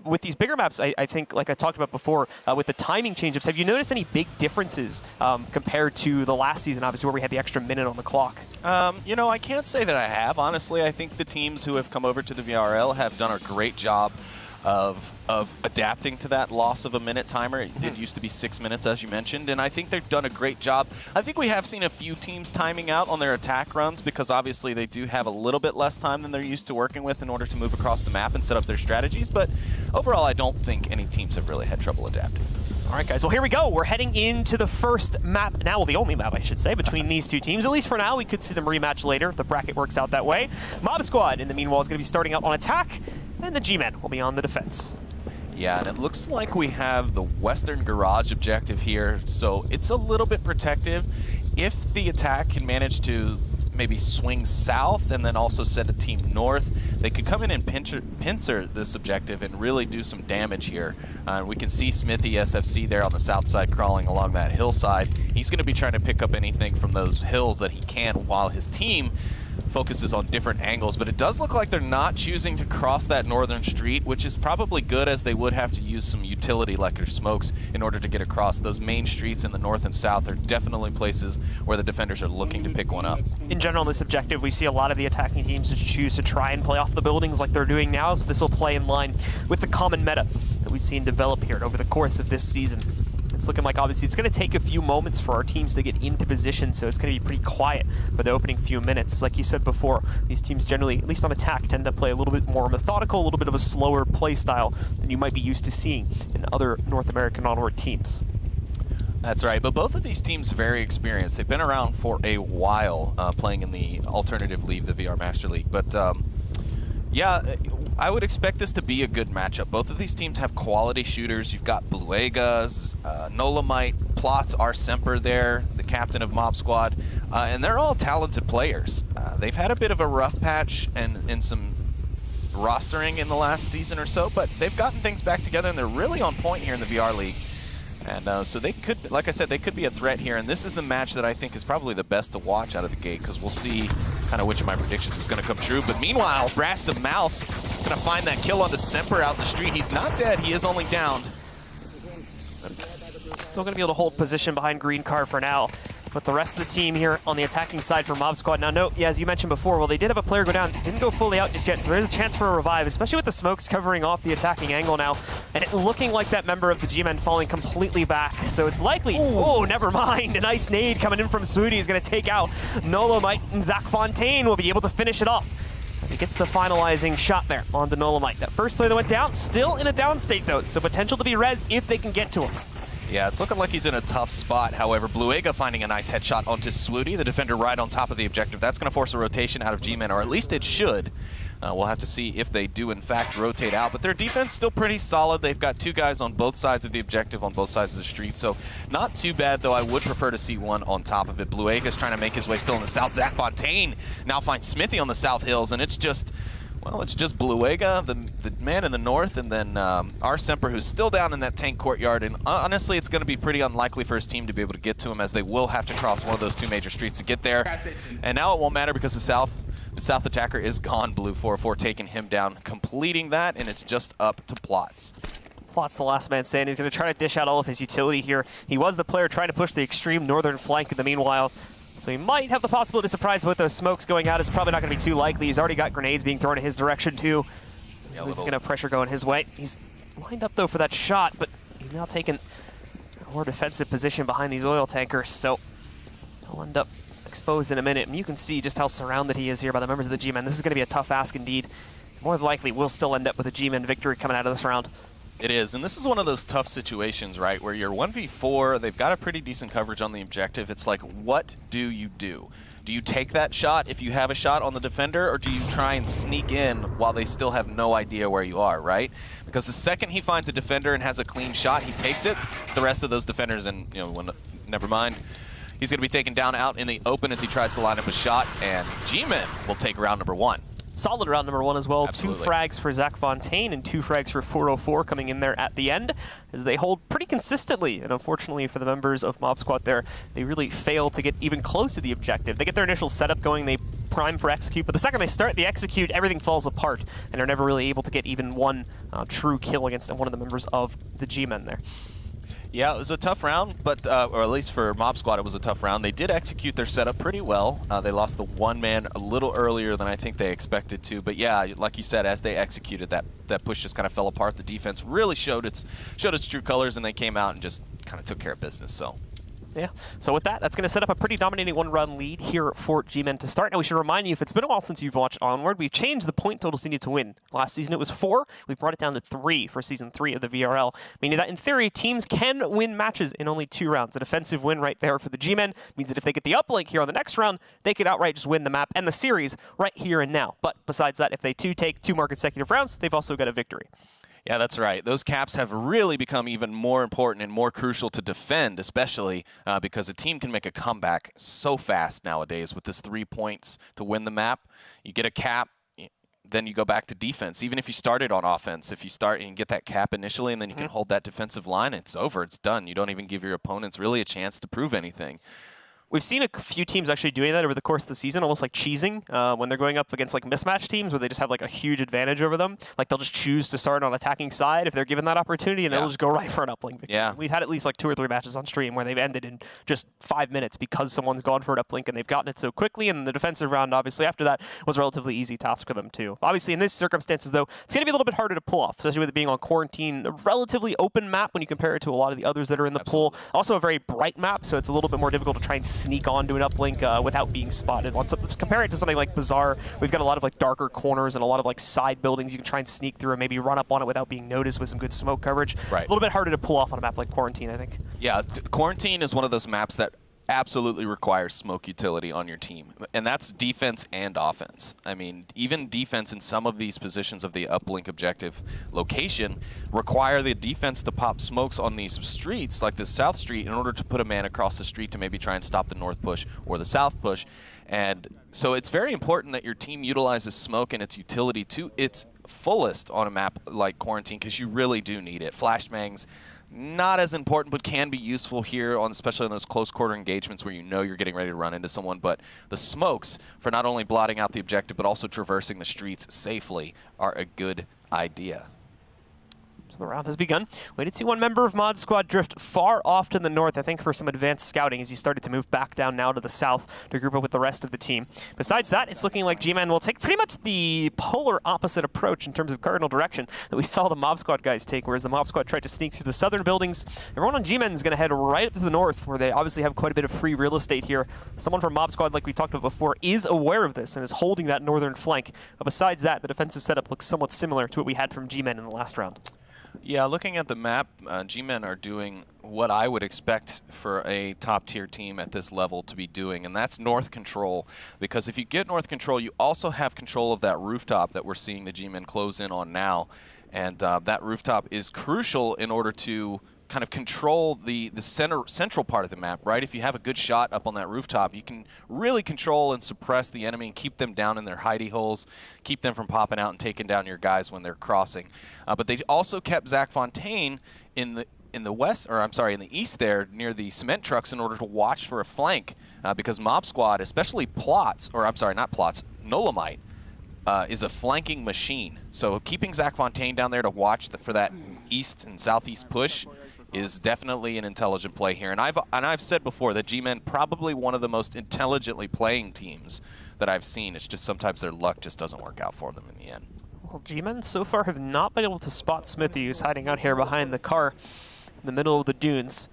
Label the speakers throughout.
Speaker 1: With these bigger maps, I think, like I talked about before, with the timing change-ups, have you noticed any big differences compared to the last season, obviously, where we had the extra minute on the clock?
Speaker 2: You know, I can't say that I have. Honestly, I think the teams who have come over to the VRL have done a great job of adapting to that loss of a minute timer. It did used to be 6 minutes, as you mentioned, and I think they've done a great job. I think we have seen a few teams timing out on their attack runs because obviously they do have a little bit less time than they're used to working with in order to move across the map and set up their strategies, but overall I don't think any teams have really had trouble adapting.
Speaker 1: All right, guys, well, here we go. We're heading into the first map, now, well, the only map, I should say, between these two teams. At least for now, we could see them rematch later if the bracket works out that way. Mob Squad, in the meanwhile, is going to be starting out on attack, and the G-Men will be on the defense.
Speaker 2: Yeah, and it looks like we have the Western Garage objective here, so it's a little bit protective. If the attack can manage to maybe swing south and then also send a team north, they could come in and pincer this objective and really do some damage here. We can see Smithy SFC there on the south side crawling along that hillside. He's going to be trying to pick up anything from those hills that he can while his team focuses on different angles, but it does look like they're not choosing to cross that northern street, which is probably good, as they would have to use some utility like their smokes in order to get across. Those main streets in the north and south are definitely places where the defenders are looking to pick one up.
Speaker 1: In general, in this objective, we see a lot of the attacking teams just choose to try and play off the buildings like they're doing now, so this will play in line with the common meta that we've seen develop here over the course of this season. It's looking like, obviously, it's going to take a few moments for our teams to get into position, so it's going to be pretty quiet for the opening few minutes. Like you said before, these teams generally, at least on attack, tend to play a little bit more methodical, a little bit of a slower play style than you might be used to seeing in other North American Onward teams.
Speaker 2: That's right, but both of these teams are very experienced. They've been around for a while playing in the alternative league, the VR Master League, but yeah, I would expect this to be a good matchup. Both of these teams have quality shooters. You've got Bluegas, Nolamite, Plots, R. Semper there, the captain of Mob Squad, and they're all talented players. They've had a bit of a rough patch and some rostering in the last season or so, but they've gotten things back together, and they're really on point here in the VR League. And so they could, like I said, they could be a threat here, and this is the match that I think is probably the best to watch out of the gate, because we'll see kind of which of my predictions is going to come true. But meanwhile, Brast of Mouth going to find that kill onto Semper out in the street. He's not dead, he is only downed.
Speaker 1: Still going to be able to hold position behind Green Car for now. But the rest of the team here on the attacking side for Mob Squad. Now, note, yeah, as you mentioned before, well, they did have a player go down. Didn't go fully out just yet, so there is a chance for a revive, especially with the smokes covering off the attacking angle now. And it looking like that member of the G-Men falling completely back. So it's likely, oh, never mind. A nice nade coming in from Swooty is going to take out Nolomite, and Zach Fontaine will be able to finish it off as he gets the finalizing shot there on the Nolomite. That first player that went down, still in a down state, though, so potential to be res if they can get to him.
Speaker 2: Yeah, it's looking like he's in a tough spot. However, Bluega finding a nice headshot onto Swooty, the defender right on top of the objective. That's going to force a rotation out of G-Men, or at least it should. We'll have to see if they do, in fact, rotate out. But their defense still pretty solid. They've got two guys on both sides of the objective, on both sides of the street. So not too bad, though. I would prefer to see one on top of it. Bluega's trying to make his way still in the south. Zach Fontaine now finds Smithy on the south hills, and it's just... well, it's just Bluega, the man in the north, and then R. Semper, who's still down in that tank courtyard. And honestly, it's going to be pretty unlikely for his team to be able to get to him, as they will have to cross one of those two major streets to get there. And now it won't matter because the south attacker is gone. Blue 4-4 taking him down, completing that, and it's just up to Plots.
Speaker 1: Plots the last man standing. He's going to try to dish out all of his utility here. He was the player trying to push the extreme northern flank in the meanwhile. So he might have the possibility to surprise with those smokes going out. It's probably not going to be too likely. He's already got grenades being thrown in his direction, too. So yeah, he's going to have pressure going his way. He's lined up, though, for that shot, but he's now taken a more defensive position behind these oil tankers. So he'll end up exposed in a minute. And you can see just how surrounded he is here by the members of the G-Men. This is going to be a tough ask indeed. More than likely, we'll still end up with a G-Men victory coming out of this round.
Speaker 2: It is, and this is one of those tough situations, right, where you're 1v4, they've got a pretty decent coverage on the objective. It's like, what do you do? Do you take that shot if you have a shot on the defender, or do you try and sneak in while they still have no idea where you are, right? Because the second he finds a defender and has a clean shot, he takes it. The rest of those defenders, and never mind, he's going to be taken down out in the open as he tries to line up a shot, and G-Men will take round number one.
Speaker 1: Solid round number 1 as well.
Speaker 2: Absolutely.
Speaker 1: 2 frags for Zach Fontaine and 2 frags for 404 coming in there at the end, as they hold pretty consistently. And unfortunately for the members of Mob Squad there, they really fail to get even close to the objective. They get their initial setup going, they prime for execute, but the second they start the execute, everything falls apart, and they're never really able to get even one true kill against one of the members of the G-Men there.
Speaker 2: Yeah, it was a tough round, but or at least for Mob Squad, it was a tough round. They did execute their setup pretty well. They lost the one man a little earlier than I think they expected to, but yeah, like you said, as they executed, that push just kind of fell apart. The defense really showed its true colors, and they came out and just kind of took care of business. So.
Speaker 1: Yeah, so with that, that's going to set up a pretty dominating one-run lead here for G-Men to start. Now, we should remind you, if it's been a while since you've watched Onward, we've changed the point totals you need to win. Last season it was 4. We've brought it down to 3 for Season 3 of the VRL, meaning that, in theory, teams can win matches in only 2 rounds. A defensive win right there for the G-Men means that if they get the uplink here on the next round, they could outright just win the map and the series right here and now. But besides that, if they take 2 more consecutive rounds, they've also got a victory.
Speaker 2: Yeah, that's right. Those caps have really become even more important and more crucial to defend, especially because a team can make a comeback so fast nowadays with this 3 points to win the map. You get a cap, then you go back to defense. Even if you started on offense, if you start and get that cap initially and then you can hold that defensive line, it's over. It's done. You don't even give your opponents really a chance to prove anything.
Speaker 1: We've seen a few teams actually doing that over the course of the season, almost like cheesing, when they're going up against like mismatch teams where they just have like a huge advantage over them. Like they'll just choose to start on attacking side if they're given that opportunity, and they'll just go right for an uplink victory.
Speaker 2: Yeah.
Speaker 1: We've had at least like 2 or 3 matches on stream where they've ended in just 5 minutes because someone's gone for an uplink and they've gotten it so quickly, and the defensive round, obviously, after that was a relatively easy task for them too. Obviously, in these circumstances, though, it's going to be a little bit harder to pull off, especially with it being on Quarantine, a relatively open map when you compare it to a lot of the others that are in the pool. Also a very bright map, so it's a little bit more difficult to try and sneak onto an uplink without being spotted. Compare it to something like Bazaar, we've got a lot of like darker corners and a lot of like side buildings you can try and sneak through and maybe run up on it without being noticed with some good smoke coverage.
Speaker 2: Right.
Speaker 1: A little bit harder to pull off on a map like Quarantine, I think.
Speaker 2: Yeah, Quarantine is one of those maps that absolutely requires smoke utility on your team, and that's defense and offense. I mean, even defense in some of these positions of the uplink objective location require the defense to pop smokes on these streets, like this south street, in order to put a man across the street to maybe try and stop the north push or the south push. And so it's very important that your team utilizes smoke and its utility to its fullest on a map like Quarantine, because you really do need it. Flashbangs, not as important, but can be useful here, especially on those close quarter engagements where you know you're getting ready to run into someone. But the smokes, for not only blotting out the objective, but also traversing the streets safely, are a good idea.
Speaker 1: So the round has begun. We did see one member of Mod Squad drift far off to the north, I think for some advanced scouting, as he started to move back down now to the south to group up with the rest of the team. Besides that, it's looking like G-Man will take pretty much the polar opposite approach in terms of cardinal direction that we saw the Mob Squad guys take, whereas the Mob Squad tried to sneak through the southern buildings. Everyone on G-Man is going to head right up to the north, where they obviously have quite a bit of free real estate here. Someone from Mob Squad, like we talked about before, is aware of this and is holding that northern flank. But besides that, the defensive setup looks somewhat similar to what we had from G-Man in the last round.
Speaker 2: Yeah, looking at the map, G-Men are doing what I would expect for a top-tier team at this level to be doing, and that's north control. Because if you get north control, you also have control of that rooftop that we're seeing the G-Men close in on now. And that rooftop is crucial in order to kind of control the central part of the map, right? If you have a good shot up on that rooftop, you can really control and suppress the enemy and keep them down in their hidey holes, keep them from popping out and taking down your guys when they're crossing. But they also kept Zach Fontaine in the west, or I'm sorry, in the east there near the cement trucks in order to watch for a flank, because Mob Squad, especially Plots, or I'm sorry, not Plots, Nolamite, is a flanking machine. So keeping Zach Fontaine down there to watch for that east and southeast push is definitely an intelligent play here. And I've said before that G-Men probably one of the most intelligently playing teams that I've seen. It's just sometimes their luck just doesn't work out for them in the end.
Speaker 1: Well, G-Men so far have not been able to spot Smithy, who's hiding out here behind the car in the middle of the dunes.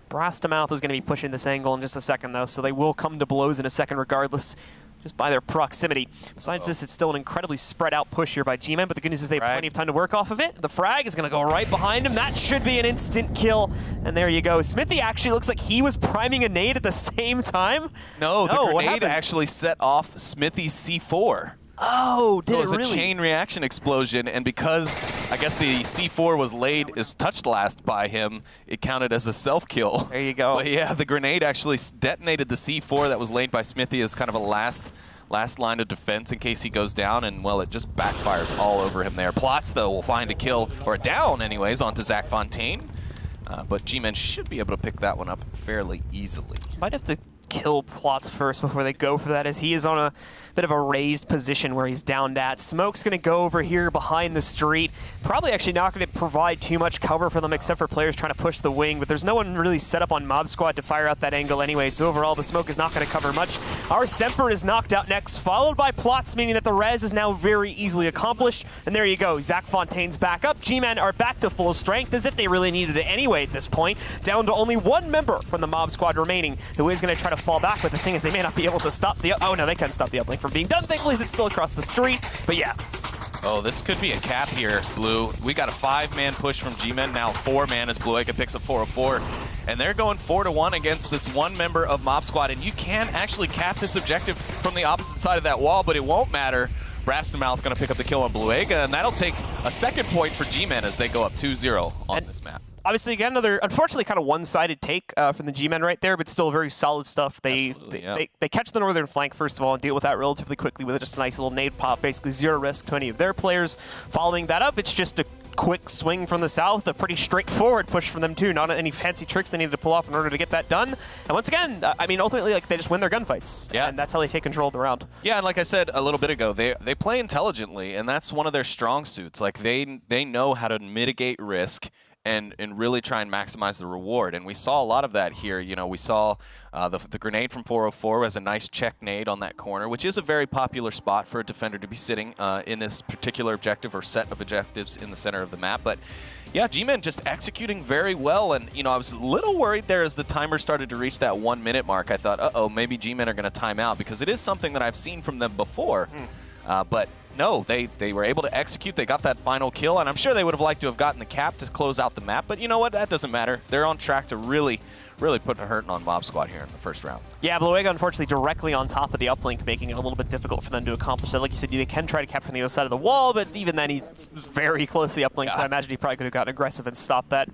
Speaker 1: Brastamouth is going to be pushing this angle in just a second, though, so they will come to blows in a second regardless, just by their proximity. Besides this, it's still an incredibly spread out push here by G-Men, but the good news is they have plenty of time to work off of it. The frag is going to go right behind him. That should be an instant kill. And there you go. Smithy actually looks like he was priming a nade at the same time.
Speaker 2: No, the grenade actually set off Smithy's C4.
Speaker 1: Oh, did it really?
Speaker 2: So it was a chain reaction explosion, and because I guess the C4 was touched last by him, it counted as a self-kill.
Speaker 1: There you go.
Speaker 2: But yeah, the grenade actually detonated the C4 that was laid by Smithy as kind of a last last line of defense in case he goes down, and, well, it just backfires all over him there. Plots, though, will find a kill, or a down, anyways, onto Zach Fontaine. But G-Men should be able to pick that one up fairly easily.
Speaker 1: Might have to kill Plots first before they go for that, as he is on a bit of a raised position where he's downed at. Smoke's going to go over here behind the street. Probably actually not going to provide too much cover for them except for players trying to push the wing, but there's no one really set up on Mob Squad to fire out that angle anyway, so overall the smoke is not going to cover much. Our Semper is knocked out next, followed by Plots, meaning that the res is now very easily accomplished, and there you go. Zach Fontaine's back up. G-Men are back to full strength, as if they really needed it anyway at this point, down to only one member from the Mob Squad remaining, who is going to try to fall back, but the thing is they may not be able to stop the... Oh no, they can stop the uplink from being done. Thankfully, it's still across the street, but yeah.
Speaker 2: Oh, this could be a cap here, Blue. We got a 5-man push from G-Men, now 4-man as Blue Eka picks up 404. And they're going 4-1 against this one member of Mob Squad, and you can actually cap this objective from the opposite side of that wall, but it won't matter. Brastamouth going to pick up the kill on Blue Eka, and that'll take a second point for G-Men as they go up 2-0 on this map.
Speaker 1: Obviously, again, another, unfortunately, kind of one-sided take from the G-Men right there, but still very solid stuff. They catch the northern flank, first of all, and deal with that relatively quickly with just a nice little nade pop, basically zero risk to any of their players. Following that up, it's just a quick swing from the south, a pretty straightforward push from them, too. Not any fancy tricks they needed to pull off in order to get that done. And once again, I mean, ultimately, like, they just win their gunfights.
Speaker 2: Yeah.
Speaker 1: And that's how they take control of the round.
Speaker 2: Yeah, and like I said a little bit ago, they play intelligently, and that's one of their strong suits. Like, they know how to mitigate risk and really try and maximize the reward. And we saw a lot of that here. You know, we saw the grenade from 404 as a nice check nade on that corner, which is a very popular spot for a defender to be sitting in this particular objective or set of objectives in the center of the map. But yeah, G-Men just executing very well. And, you know, I was a little worried there as the timer started to reach that 1-minute mark. I thought, uh-oh, maybe G-Men are going to time out, because it is something that I've seen from them before. But no, they were able to execute. They got that final kill, and I'm sure they would have liked to have gotten the cap to close out the map. But you know what? That doesn't matter. They're on track to really put a hurting on Mob Squad here in the first round.
Speaker 1: Yeah, Blue Ega, unfortunately, directly on top of the uplink, making it a little bit difficult for them to accomplish that. Like you said, they can try to cap from the other side of the wall, but even then, he's very close to the uplink, so I imagine he probably could have gotten aggressive and stopped that.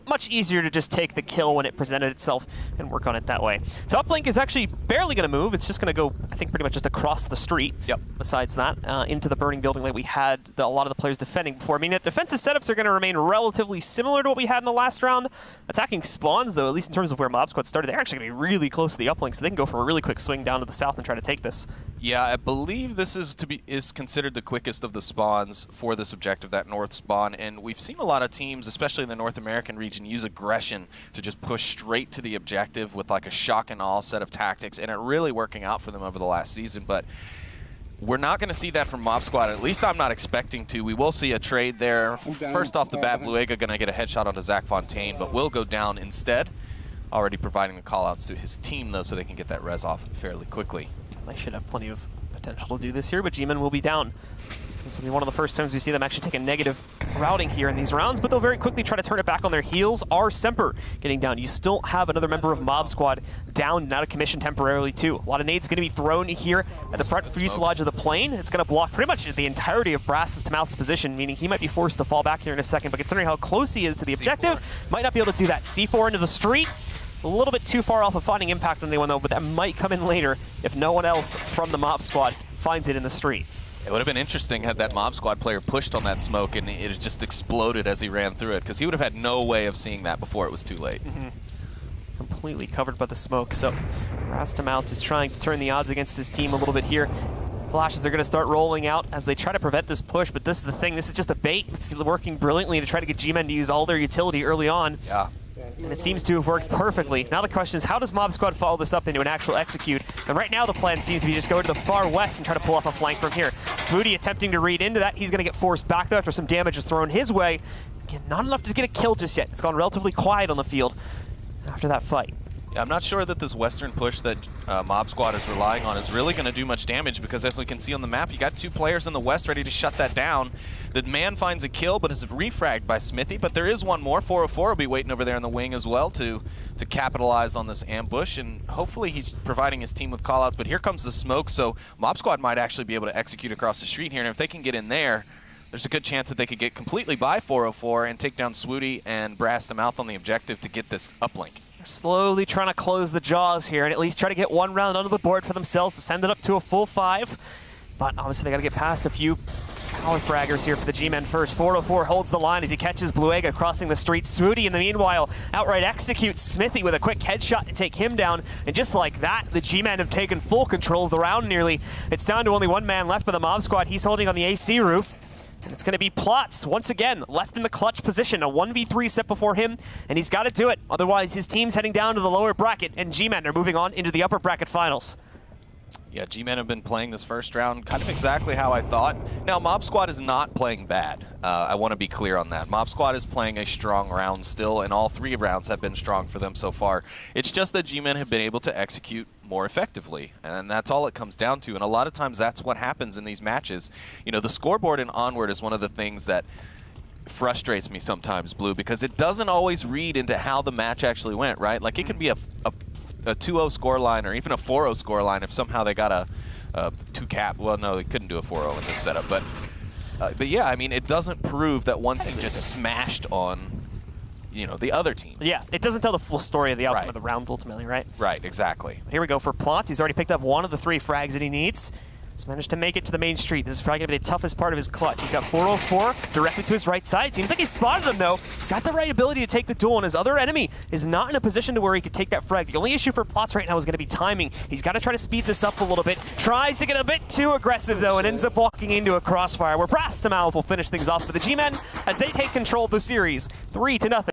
Speaker 1: Much easier to just take the kill when it presented itself and work on it that way. So uplink is actually barely going to move. It's just going to go, I think, pretty much just across the street.
Speaker 2: Yep.
Speaker 1: Besides that, into the burning building that we had a lot of the players defending before. I mean, the defensive setups are going to remain relatively similar to what we had in the last round. Attacking spawns, though, at least in terms of where Mob Squad started, they're actually going to be really close to the uplink, so they can go for a really quick swing down to the south and try to take this.
Speaker 2: Yeah, I believe this is considered the quickest of the spawns for this objective, that north spawn. And we've seen a lot of teams, especially in the North American region, use aggression to just push straight to the objective with like a shock and awe set of tactics, and it really working out for them over the last season. But we're not going to see that from Mob Squad. At least I'm not expecting to. We will see a trade there. First off the bat, Blue Ega going to get a headshot onto Zach Fontaine, but will go down instead. Already providing the callouts to his team, though, so they can get that res off fairly quickly.
Speaker 1: They should have plenty of potential to do this here, but G-Men will be down. This will be one of the first times we see them actually take a negative routing here in these rounds, but they'll very quickly try to turn it back on their heels. Our Semper getting down. You still have another member of Mob Squad down and out of commission temporarily, too. A lot of nades going to be thrown here at the front fuselage of the plane. It's going to block pretty much the entirety of Brass's to Mouth's position, meaning he might be forced to fall back here in a second, but considering how close he is to the objective, might not be able to do that. C4 into the street. A little bit too far off of finding impact on anyone, though, but that might come in later if no one else from the Mob Squad finds it in the street.
Speaker 2: It would have been interesting had that Mob Squad player pushed on that smoke and it just exploded as he ran through it, because he would have had no way of seeing that before it was too late.
Speaker 1: Completely covered by the smoke, so Rastamouth is trying to turn the odds against his team a little bit here. Flashes are going to start rolling out as they try to prevent this push, but this is the thing. This is just a bait. It's working brilliantly to try to get G-Men to use all their utility early on.
Speaker 2: Yeah.
Speaker 1: And it seems to have worked perfectly. Now the question is, how does Mob Squad follow this up into an actual execute? And right now the plan seems to be just go to the far west and try to pull off a flank from here. Swooty attempting to read into that. He's going to get forced back though after some damage is thrown his way. Again, not enough to get a kill just yet. It's gone relatively quiet on the field after that fight.
Speaker 2: Yeah, I'm not sure that this western push that Mob Squad is relying on is really going to do much damage, because as we can see on the map, you got 2 players in the west ready to shut that down. The man finds a kill, but is refragged by Smithy, but there is one more. 404 will be waiting over there in the wing as well to capitalize on this ambush, and hopefully he's providing his team with callouts, but here comes the smoke, so Mob Squad might actually be able to execute across the street here, and if they can get in there, there's a good chance that they could get completely by 404 and take down Swooty and Brass them out on the objective to get this uplink.
Speaker 1: slowly trying to close the jaws here and at least try to get one round onto the board for themselves to send it up to a full 5. But obviously they got to get past a few power fraggers here for the G-Men first. 404 holds the line as he catches Bluega crossing the street. Smooty in the meanwhile outright executes Smithy with a quick headshot to take him down. And just like that, the G-Men have taken full control of the round nearly. It's down to only one man left for the Mob Squad. He's holding on the AC roof. And it's going to be Plots, once again, left in the clutch position. A 1v3 set before him, and he's got to do it. Otherwise, his team's heading down to the lower bracket, and G-Men are moving on into the upper bracket finals.
Speaker 2: Yeah, G-Men have been playing this first round kind of exactly how I thought. Now, Mob Squad is not playing bad. I want to be clear on that. Mob Squad is playing a strong round still, and all 3 rounds have been strong for them so far. It's just that G-Men have been able to execute more effectively, and that's all it comes down to. And a lot of times that's what happens in these matches. You know, the scoreboard in Onward is one of the things that frustrates me sometimes, Blue, because it doesn't always read into how the match actually went, right? Like, it could be a 2-0 scoreline or even a 4-0 scoreline if somehow they got a 2-cap. Well, no, they couldn't do a 4-0 in this setup. But yeah, I mean, it doesn't prove that one team just smashed on, you know, the other team.
Speaker 1: Yeah, it doesn't tell the full story of the outcome
Speaker 2: Right.
Speaker 1: of the rounds ultimately, right?
Speaker 2: Right, exactly.
Speaker 1: Here we go for Plots. He's already picked up one of the 3 frags that he needs. He's managed to make it to the main street. This is probably going to be the toughest part of his clutch. He's got 404 directly to his right side. Seems like he spotted him, though. He's got the right ability to take the duel, and his other enemy is not in a position to where he could take that frag. The only issue for Plots right now is going to be timing. He's got to try to speed this up a little bit. Tries to get a bit too aggressive, though, and ends up walking into a crossfire where Brass to Mouth will finish things off for the G-Men as they take control of the series 3-0.